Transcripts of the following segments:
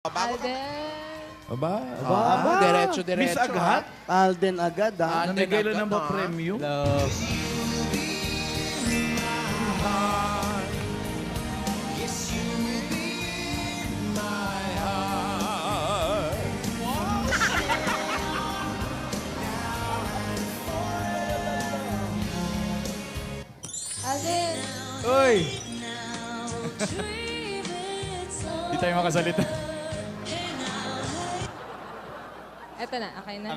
Alden. Aba, Miss diretso. agad? Alden agad, ah. Alden Namigay lang agad, ng ba ha? premium? Love. Alden. Uy! Di tayo makasalita. Eto na, okay na.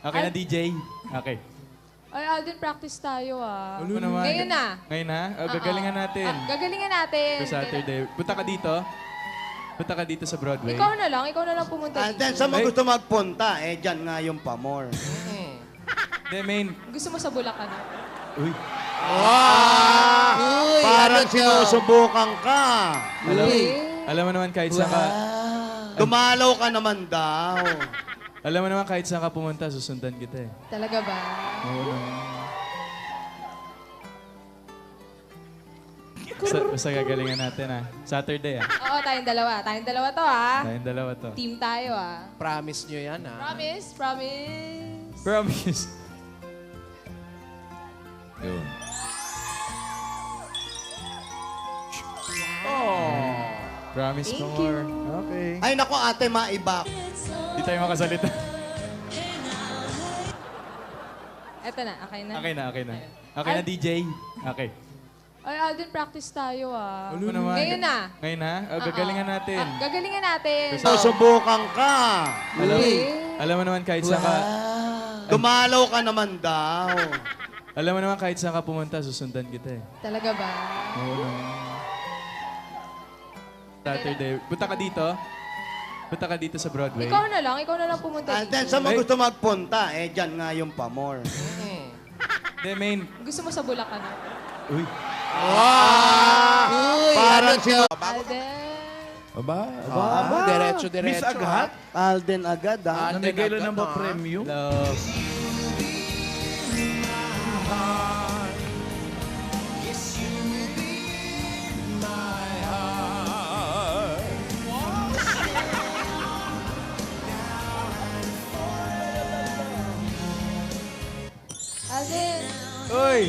Okay na, DJ. Okay. Ay, Alden, practice tayo ah. Ano naman? Ngayon na. Ngayon na? Gagalingan natin. Gagalingan natin. Sa Saturday. Punta ka dito. Punta ka dito sa Broadway. Ikaw na lang pumunta Alden, dito. saan mo gusto magpunta? Eh, dyan nga yung pamor. The main. Gusto mo sa Bulacan? Uy. Parang sinusubukan ka. Alam mo naman kahit saan ka... Dumalaw ka naman daw. Alam mo naman kahit saan ka pumunta, susundan kita eh. Talaga ba? Oo naman. Basta gagalingan natin ah. Saturday ah. Oo, tayong dalawa. Tayong dalawa to ah. Tayong dalawa to. Team tayo ah. Promise nyo yan, ha? Promise? Promise? Promise. Yun. Promise Thank no more. you. Okay. Ay, naku ate, maiba. Di tayo makasalita. Eto na, okay na. Okay na, DJ. Okay. Ay, Alden, practice tayo ah. Ano naman? Ngayon na. Ngayon na? Gagalingan natin. Gagalingan natin. Sinusubukan ka. Alam mo naman kahit saan ka... Dumalaw ka naman daw. Alam mo naman kahit saan ka pumunta, susundan kita eh. Talaga ba? Oo naman. Saturday. Punta ka dito. Punta ka dito sa Broadway. Ikaw na lang pumunta Alden, dito. saan mo gusto magpunta? Eh, dyan nga yung pamor. The main. Gusto mo sa Bulacan? Uy. Parang Alden. Aba. Diretso. Miss agad? Alden agad, ah. Alden Namigay lang agad, ng ba ha? premium? Love. Alden. Uy.